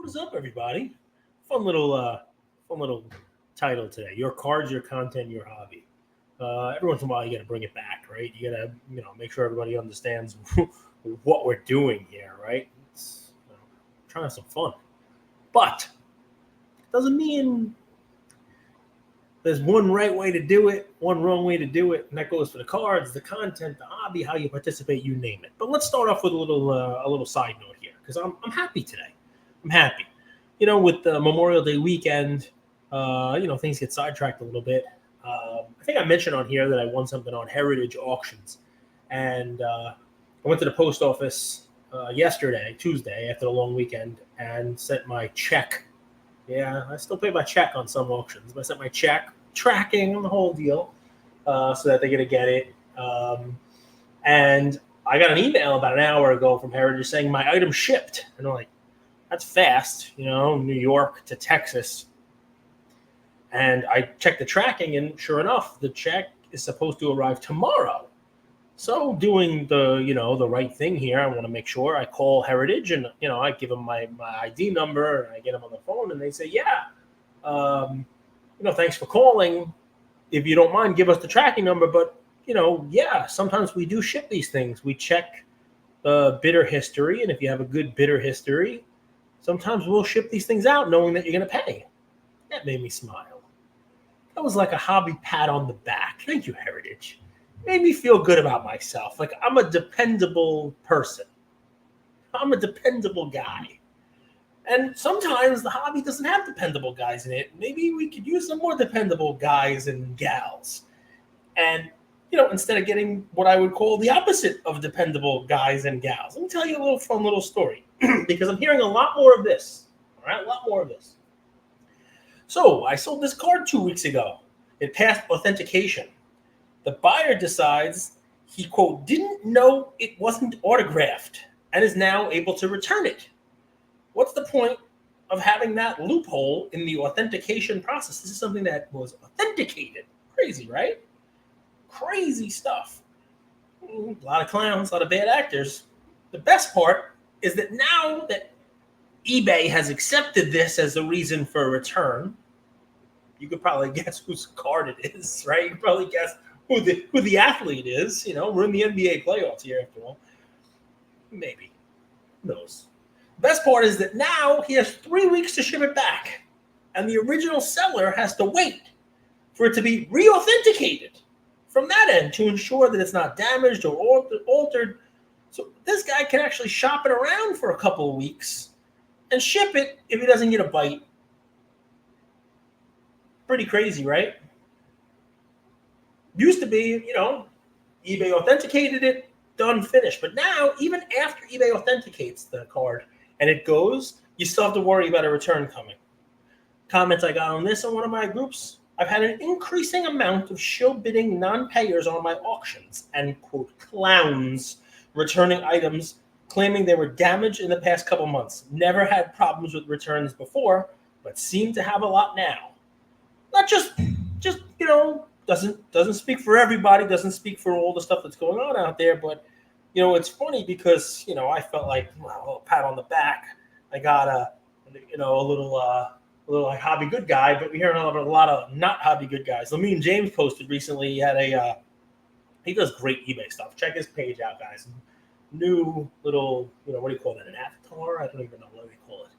What is up, everybody? Fun little title today. Your cards, your content, your hobby. Every once in a while, you got to bring it back, right? You got to, make sure everybody understands what we're doing here, right? Trying to have some fun, but it doesn't mean there's one right way to do it, one wrong way to do it, and that goes for the cards, the content, the hobby, how you participate, you name it. But let's start off with a little side note here because I'm happy today. I'm happy. With the Memorial Day weekend, things get sidetracked a little bit. I think I mentioned on here that I won something on Heritage Auctions, and I went to the post office yesterday, Tuesday, after the long weekend, and sent my check. Yeah, I still pay my check on some auctions, but I sent my check, tracking the whole deal, so that they're going to get it. And I got an email about an hour ago from Heritage saying my item shipped. And I'm like, that's fast, New York to Texas. And I checked the tracking, and sure enough, the check is supposed to arrive tomorrow. So doing the right thing here, I want to make sure I call Heritage and, I give them my ID number and I get them on the phone and they say, thanks for calling. If you don't mind, give us the tracking number. But, sometimes we do ship these things. We check the bidder history. And if you have a good bidder history, sometimes we'll ship these things out knowing that you're going to pay. That made me smile. That was like a hobby pat on the back. Thank you, Heritage. Made me feel good about myself. Like I'm a dependable person. I'm a dependable guy. And sometimes the hobby doesn't have dependable guys in it. Maybe we could use some more dependable guys and gals. And, instead of getting what I would call the opposite of dependable guys and gals, let me tell you a little fun little story because I'm hearing a lot more of this. All right, a lot more of this. So I sold this card 2 weeks ago. It passed authentication. The buyer decides he, quote, didn't know it wasn't autographed and is now able to return it. What's the point of having that loophole in the authentication process? This is something that was authenticated. Crazy, right? Crazy stuff. A lot of clowns, a lot of bad actors. The best part is that now that eBay has accepted this as a reason for a return, you could probably guess whose card it is, right? You could probably guess who the athlete is. We're in the NBA playoffs here after all. Maybe. Who knows? The best part is that now he has 3 weeks to ship it back. And the original seller has to wait for it to be re-authenticated from that end to ensure that it's not damaged or altered. So this guy can actually shop it around for a couple of weeks and ship it if he doesn't get a bite. Pretty crazy, right? Used to be, eBay authenticated it, done, finished. But now, even after eBay authenticates the card and it goes, you still have to worry about a return coming. Comments I got on this in one of my groups: I've had an increasing amount of shill bidding non-payers on my auctions and, quote, clowns returning items claiming they were damaged in the past couple months. Never had problems with returns before, but seem to have a lot now. Not just doesn't speak for everybody, doesn't speak for all the stuff that's going on out there, but it's funny because I felt like a little pat on the back. I got a little like hobby good guy, but we're hearing a lot of not hobby good guys. Lamine James posted recently. He had he does great eBay stuff. Check his page out, guys. New little what do you call that? An avatar? I don't even know what they call it.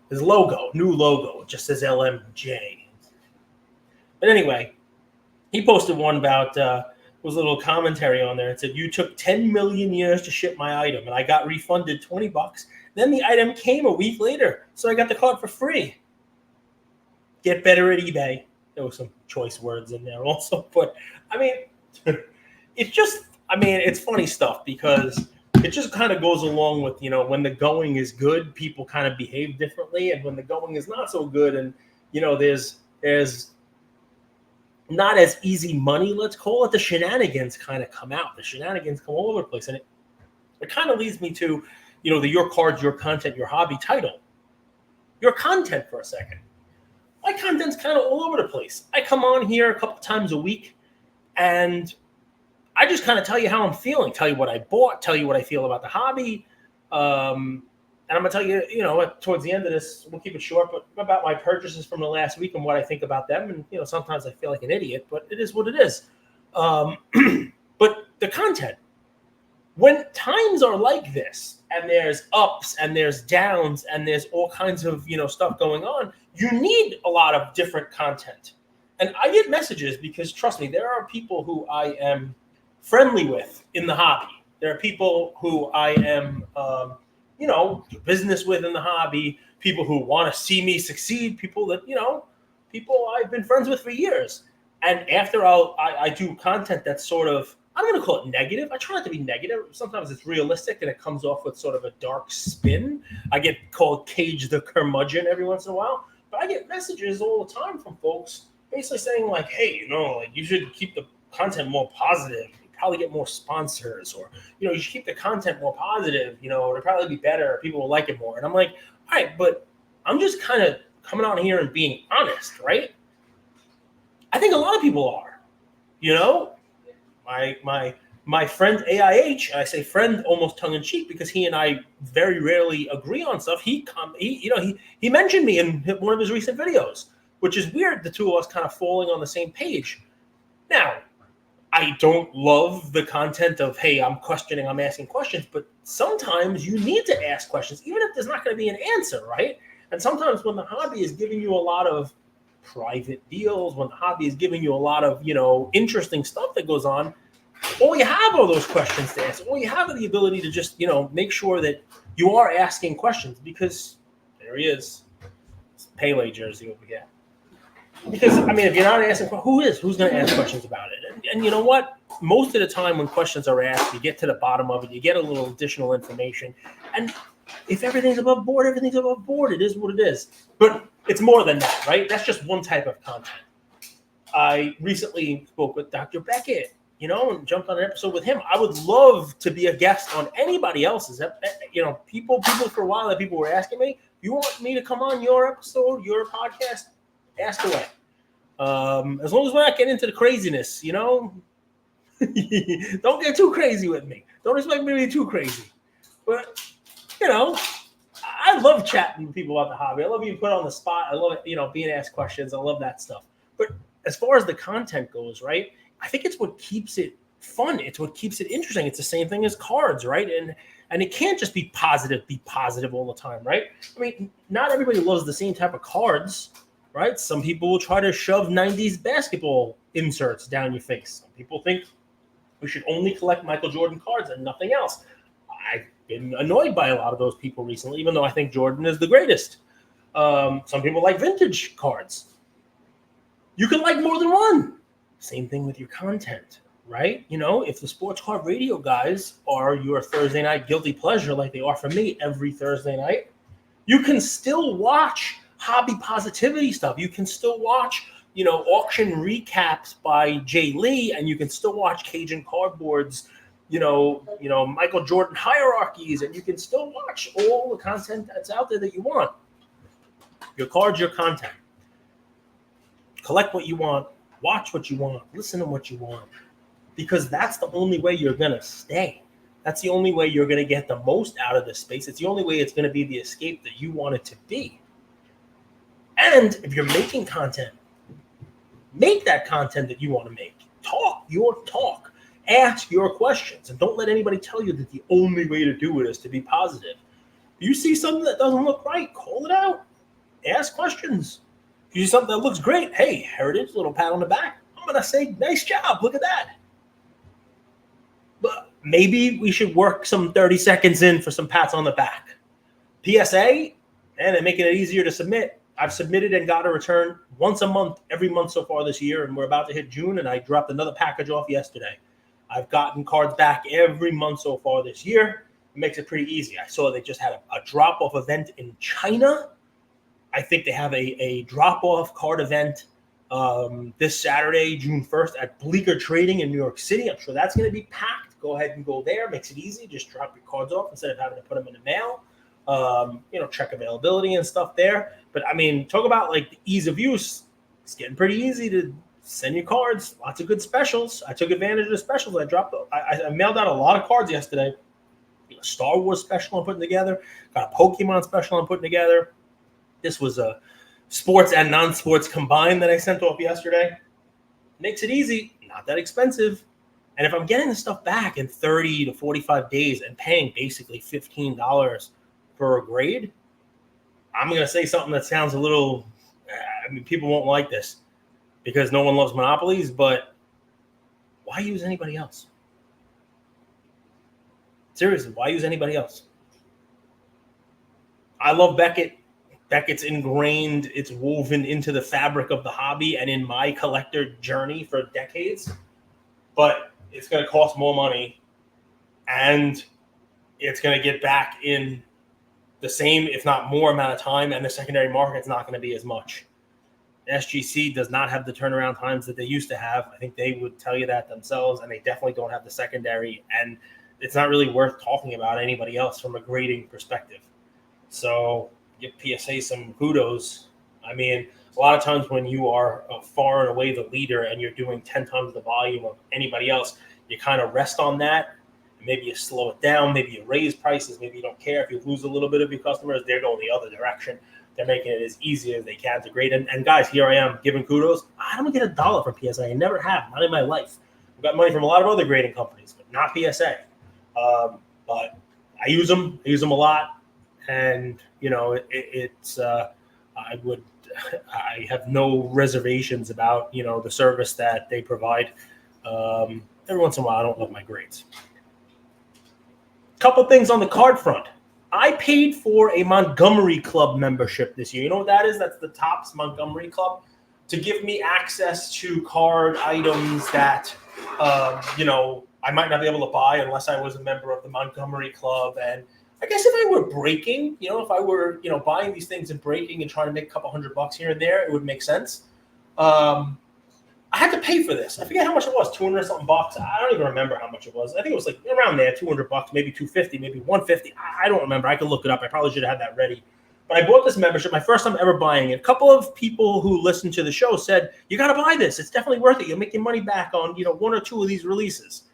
His logo, new logo. It just says LMJ. But anyway, he posted one about was a little commentary on there. It said, "You took 10 million years to ship my item, and I got refunded $20. Then the item came a week later, so I got the card for free." Get better at eBay. There were some choice words in there also, but it's funny stuff because it just kind of goes along with when the going is good, people kind of behave differently, and when the going is not so good, and there's not as easy money, let's call it, the shenanigans kind of come out. The shenanigans come all over the place. And it kind of leads me to, the your cards, your content, your hobby title. Your content for a second. My content's kind of all over the place. I come on here a couple times a week and I just kind of tell you how I'm feeling, tell you what I bought, tell you what I feel about the hobby. And I'm gonna tell you, towards the end of this, we'll keep it short, but about my purchases from the last week and what I think about them. And sometimes I feel like an idiot, but it is what it is. But the content, when times are like this, and there's ups and there's downs and there's all kinds of stuff going on, you need a lot of different content. And I get messages because, trust me, there are people who I am friendly with in the hobby. There are people who I am, do business with in the hobby. People who want to see me succeed. People that people I've been friends with for years. And after I do content that's sort of, I'm going to call it negative. I try not to be negative. Sometimes it's realistic and it comes off with sort of a dark spin. I get called Cage the Curmudgeon every once in a while. But I get messages all the time from folks basically saying like, hey, you should keep the content more positive. You probably get more sponsors, or, you should keep the content more positive. It'll probably be better. People will like it more. And I'm like, all right, but I'm just kind of coming on here and being honest, right? I think a lot of people are, my friend AIH, I say friend almost tongue in cheek because he and I very rarely agree on stuff. He mentioned me in one of his recent videos, which is weird. The two of us kind of falling on the same page. Now, I don't love the content of, hey, I'm asking questions, but sometimes you need to ask questions, even if there's not going to be an answer, right? And sometimes when the hobby is giving you a lot of private deals, when the hobby is giving you a lot of, interesting stuff that goes on, all you have are those questions to ask. All you have are the ability to just, make sure that you are asking questions, because there he is. It's Pele jersey over here. Because, if you're not asking, who's going to ask questions about it? And you know what? Most of the time when questions are asked, you get to the bottom of it, you get a little additional information. And if everything's above board, everything's above board. It is what it is. But it's more than that, right? That's just one type of content. I recently spoke with Dr. Beckett, and jumped on an episode with him. I would love to be a guest on anybody else's. People for a while that people were asking me, you want me to come on your episode, your podcast? Ask away. As long as we're not getting into the craziness, don't get too crazy with me. Don't expect me to be too crazy. But, I love chatting with people about the hobby. I love being put on the spot. I love it, being asked questions. I love that stuff. But as far as the content goes, right, I think it's what keeps it fun. It's what keeps it interesting. It's the same thing as cards, right? And it can't just be positive all the time, right? Not everybody loves the same type of cards, right? Some people will try to shove 90s basketball inserts down your face. Some people think we should only collect Michael Jordan cards and nothing else. I've been annoyed by a lot of those people recently, even though I think Jordan is the greatest. Some people like vintage cards. You can like more than one. Same thing with your content, right? If the sports card radio guys are your Thursday night guilty pleasure, like they are for me every Thursday night, you can still watch hobby positivity stuff. You can still watch, auction recaps by Jay Lee, and you can still watch Cajun Cardboard's, Michael Jordan hierarchies, and you can still watch all the content that's out there that you want. Your cards, your content. Collect what you want, watch what you want, listen to what you want, because that's the only way you're going to stay. That's the only way you're going to get the most out of this space. It's the only way it's going to be the escape that you want it to be. And if you're making content, make that content that you want to make. Talk your talk. Ask your questions. And don't let anybody tell you that the only way to do it is to be positive. If you see something that doesn't look right, call it out. Ask questions. If you see something that looks great, hey, heritage, little pat on the back. I'm going to say, nice job. Look at that. But maybe we should work some 30 seconds in for some pats on the back. PSA, and they're making it easier to submit. I've submitted and got a return once a month, every month so far this year, and we're about to hit June, and I dropped another package off yesterday. I've gotten cards back every month so far this year. It makes it pretty easy. I saw they just had a drop-off event in China. I think they have a drop-off card event this Saturday, June 1st, at Bleecker Trading in New York City. I'm sure that's going to be packed. Go ahead and go there. Makes it easy. Just drop your cards off instead of having to put them in the mail. Check availability and stuff there. But talk about like the ease of use. It's getting pretty easy to send your cards. Lots of good specials. I took advantage of the specials. I mailed out a lot of cards yesterday. a Star Wars special I'm putting together. Got a Pokemon special I'm putting together. This was a sports and non-sports combined that I sent off yesterday. Makes it easy, not that expensive. And if I'm getting the stuff back in 30 to 45 days and paying basically $15 for a grade, I'm going to say something that sounds a little, people won't like this because no one loves monopolies, but why use anybody else? Seriously, why use anybody else? I love Beckett. Beckett's ingrained, it's woven into the fabric of the hobby and in my collector journey for decades. But it's going to cost more money, and it's going to get back in the same, if not more amount of time, and the secondary market's not going to be as much. SGC does not have the turnaround times that they used to have. I think they would tell you that themselves, and they definitely don't have the secondary, and it's not really worth talking about anybody else from a grading perspective. So give PSA some kudos. I mean, a lot of times when you are far and away the leader and you're doing 10 times the volume of anybody else, you kind of rest on that. Maybe you slow it down. Maybe you raise prices. Maybe you don't care if you lose a little bit of your customers. They're going the other direction. They're making it as easy as they can to grade. And guys, here I am giving kudos. I don't get $1 from PSA. I never have, not in my life. I've got money from a lot of other grading companies, but not PSA. But I use them. I use them a lot. And, you know, I have no reservations about, you know, the service that they provide. Every once in a while, I don't love my grades. Couple things on the card front. I paid for a Montgomery Club membership this year. You know what that is? That's the Topps Montgomery Club, to give me access to card items that, you know, I might not be able to buy unless I was a member of the Montgomery Club. And I guess if I were breaking, you know, if I were, you know, buying these things and breaking and trying to make a couple $100 here and there, it would make sense. I had to pay for this. I forget how much it was, 200 something bucks. I don't even remember how much it was. I think it was like around there, $200, maybe $250, maybe $150. I don't remember. I could look it up. I probably should have had that ready. But I bought this membership, my first time ever buying it. A couple of people who listened to the show said, you got to buy this. It's definitely worth it. You'll make your money back on, you know, one or two of these releases.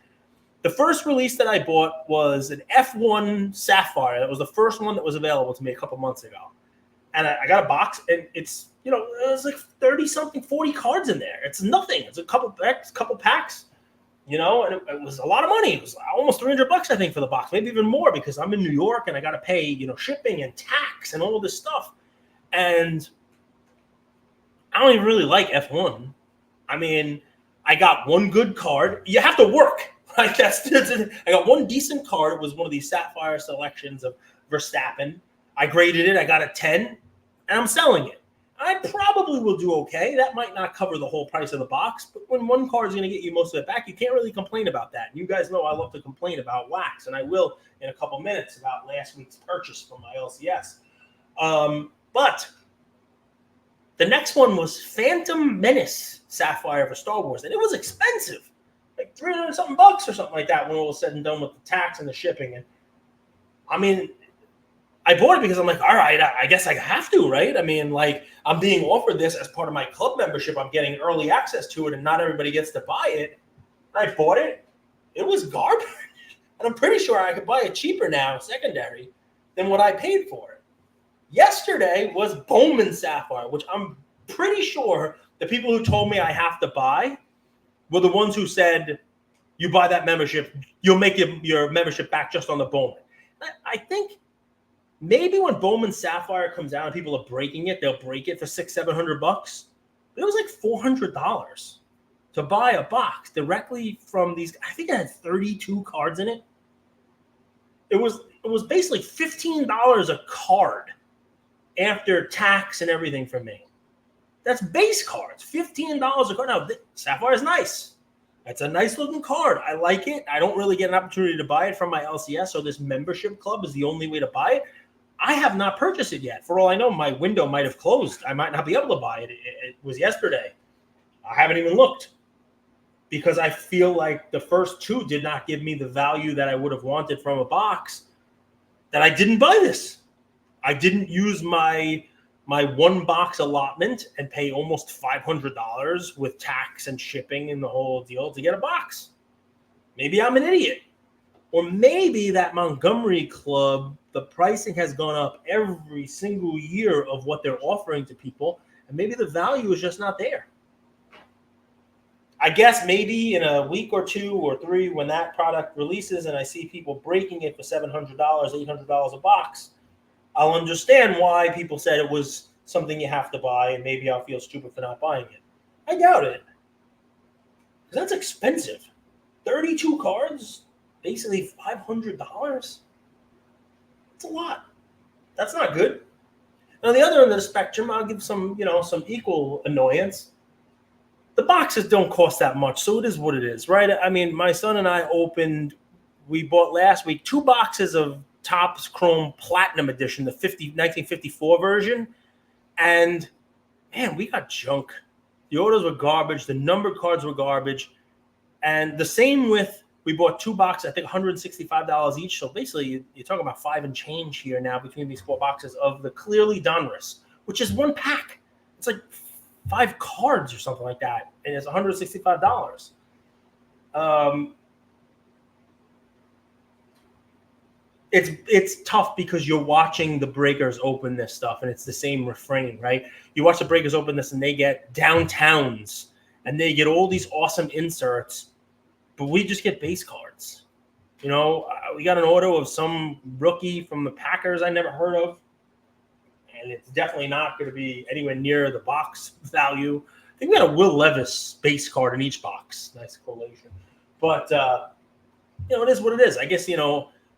The first release that I bought was an F1 Sapphire. That was the first one that was available to me a couple months ago. And I got a box, and it's, you know, there's like 30-something, 40 cards in there. It's nothing. It's a couple packs, you know, and it was a lot of money. It was almost $300, I think, for the box, maybe even more, because I'm in New York and I got to pay, you know, shipping and tax and all of this stuff. And I don't even really like F1. I mean, I got one good card. You have to work. Right? I got one decent card. It was one of these Sapphire selections of Verstappen. I graded it. I got a 10, and I'm selling it. I probably will do okay. That might not cover the whole price of the box, but when one card is going to get you most of it back, you can't really complain about that. You guys know I love to complain about wax, and I will in a couple minutes about last week's purchase from my LCS. But the next one was Phantom Menace Sapphire for Star Wars, and it was expensive. Like $300-something bucks or something like that when it was said and done with the tax and the shipping. And I mean, I bought it because I'm like, all right, I guess I have to, right? I mean, like, I'm being offered this as part of my club membership. I'm getting early access to it, and not everybody gets to buy it. I bought it. It was garbage. And I'm pretty sure I could buy it cheaper now, secondary, than what I paid for it. Yesterday was Bowman Sapphire, which I'm pretty sure the people who told me I have to buy were the ones who said, you buy that membership, you'll make your membership back just on the Bowman. I think maybe when Bowman Sapphire comes out and people are breaking it, they'll break it for $600-700. It was like $400 to buy a box directly from these. I think it had 32 cards in it. It was basically $15 a card after tax and everything for me. That's base cards, $15 a card. Now, Sapphire is nice. That's a nice looking card. I like it. I don't really get an opportunity to buy it from my LCS, so this membership club is the only way to buy it. I have not purchased it yet. For all I know, my window might have closed. I might not be able to buy it. It was yesterday. I haven't even looked because I feel like the first two did not give me the value that I would have wanted from a box, that I didn't buy this. I didn't use my one box allotment and pay almost $500 with tax and shipping and the whole deal to get a box. Maybe I'm an idiot. Or maybe that Montgomery Club, the pricing has gone up every single year of what they're offering to people, and maybe the value is just not there. I guess maybe in a week or 2 or 3 when that product releases and I see people breaking it for $700, $800 a box, I'll understand why people said it was something you have to buy, and maybe I'll feel stupid for not buying it. I doubt it. Because that's expensive. 32 cards, basically $500. That's a lot. That's not good. And on the other end of the spectrum, I'll give some equal annoyance. The boxes don't cost that much, so it is what it is, right? I mean, my son and I we bought last week 2 boxes of Topps Chrome Platinum Edition, the 1954 version, and man, we got junk. The autos were garbage. The numbered cards were garbage. And the same we bought 2 boxes, I think $165 each. So basically, you're talking about 5 and change here now between these 4 boxes of the Clearly Donruss, which is 1 pack. It's like 5 cards or something like that, and it's $165. It's tough because you're watching the breakers open this stuff, and it's the same refrain, right? You watch the breakers open this, and they get downtowns, and they get all these awesome inserts, but we just get base cards. We got an auto of some rookie from the Packers I never heard of, and it's definitely not going to be anywhere near the box value. I think we got a Will Levis base card in each box. Nice correlation. But, it is what it is. I guess,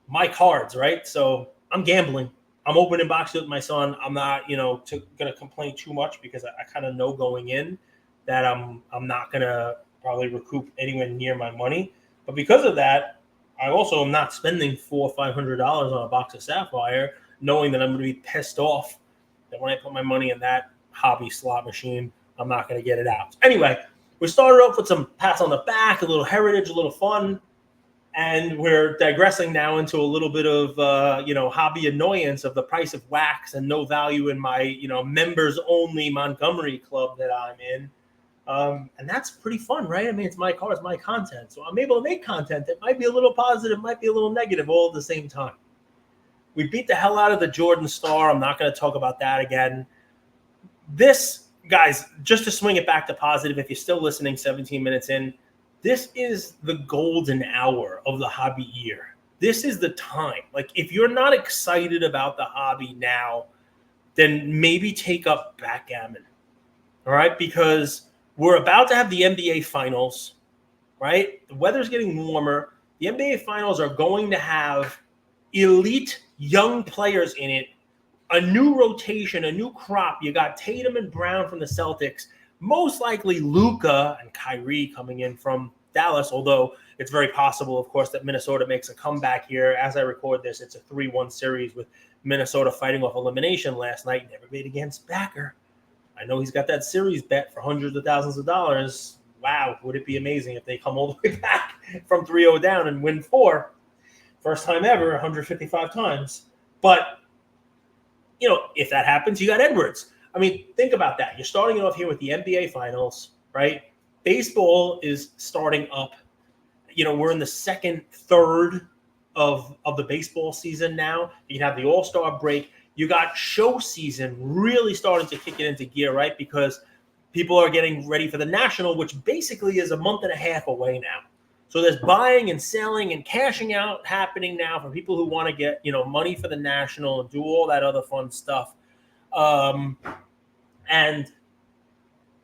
my cards, right? So I'm gambling. I'm opening boxes with my son. I'm not, going to complain too much because I kind of know going in that I'm not going to probably recoup anywhere near my money. But because of that, I also am not spending $400 or $500 on a box of Sapphire, knowing that I'm going to be pissed off that when I put my money in that hobby slot machine, I'm not going to get it out. Anyway, we started off with some pats on the back, a little heritage, a little fun, and we're digressing now into a little bit of, hobby annoyance of the price of wax and no value in my, members-only Montgomery Club that I'm in. And that's pretty fun, right? I mean, it's my car, it's my content. So I'm able to make content that might be a little positive, might be a little negative all at the same time. We beat the hell out of the Jordan Star. I'm not going to talk about that again. This, guys, just to swing it back to positive, if you're still listening 17 minutes in, this is the golden hour of the hobby year. This is the time. Like, if you're not excited about the hobby now, then maybe take up backgammon. All right? Because we're about to have the NBA Finals, right? The weather's getting warmer. The NBA Finals are going to have elite young players in it, a new rotation, a new crop. You got Tatum and Brown from the Celtics, most likely Luka and Kyrie coming in from Dallas, although it's very possible, of course, that Minnesota makes a comeback here. As I record this, it's a 3-1 series with Minnesota fighting off elimination last night. Never made against Backer. I know he's got that series bet for hundreds of thousands of dollars. Wow, would it be amazing if they come all the way back from 3-0 down and win 4? First time ever, 155 times. But, if that happens, you got Edwards. I mean, think about that. You're starting it off here with the NBA Finals, right? Baseball is starting up. We're in the second third of the baseball season now. You have the All-Star break. You got show season really starting to kick it into gear, right? Because people are getting ready for the National, which basically is a month and a half away now. So there's buying and selling and cashing out happening now for people who want to get, money for the National and do all that other fun stuff. And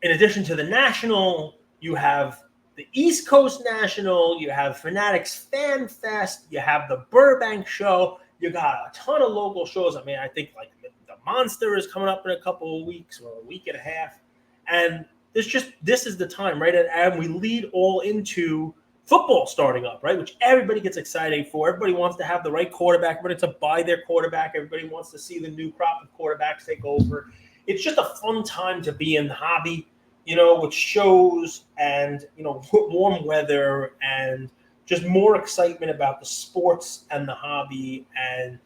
in addition to the National, you have the East Coast National, you have Fanatics Fan Fest, you have the Burbank Show, you got a ton of local shows. I mean, I think like the Monster is coming up in a couple of weeks or a week and a half. And this is the time, right? And we lead all into football starting up, right? Which everybody gets excited for. Everybody wants to have the right quarterback. Everybody wants to buy their quarterback. Everybody wants to see the new crop of quarterbacks take over. It's just a fun time to be in the hobby, with shows and, warm weather and just more excitement about the sports and the hobby. And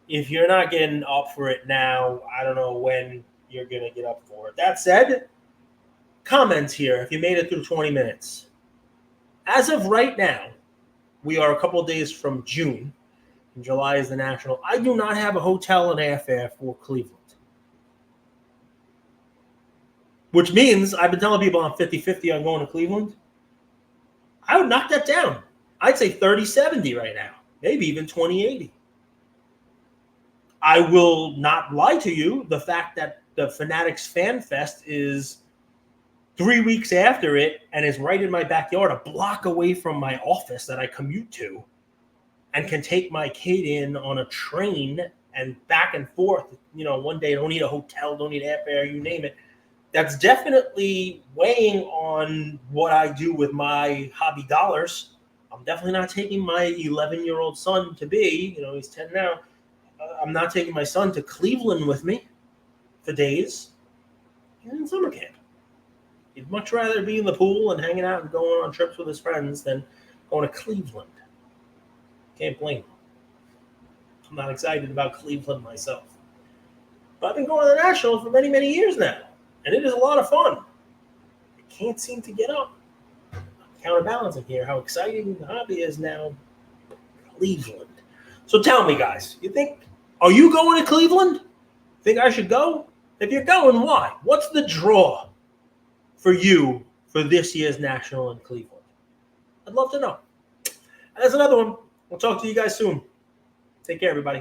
if you're not getting up for it now, I don't know when you're going to get up for it. That said, comments here if you made it through 20 minutes. As of right now, We are a couple of days from June. And July is the National. I do not have a hotel and airfare for Cleveland. Which means I've been telling people I'm 50-50 on going to Cleveland. I would knock that down. I'd say 30-70 right now. Maybe even 20-80. I will not lie to you. The fact that the Fanatics Fan Fest is 3 weeks after it and is right in my backyard, a block away from my office that I commute to, and can take my kid in on a train and back and forth. One day I don't need a hotel, don't need airfare, you name it. That's definitely weighing on what I do with my hobby dollars. I'm definitely not taking my 11-year-old son to be, he's 10 now. I'm not taking my son to Cleveland with me for days. He's in summer camp. He'd much rather be in the pool and hanging out and going on trips with his friends than going to Cleveland. Can't blame him. I'm not excited about Cleveland myself. But I've been going to the National for many, many years now. And it is a lot of fun. I can't seem to get up. I'm counterbalancing here how exciting the hobby is now. Cleveland. So tell me, guys, are you going to Cleveland? Think I should go? If you're going, why? What's the draw for you for this year's National in Cleveland? I'd love to know. And that's another one. We'll talk to you guys soon. Take care, everybody.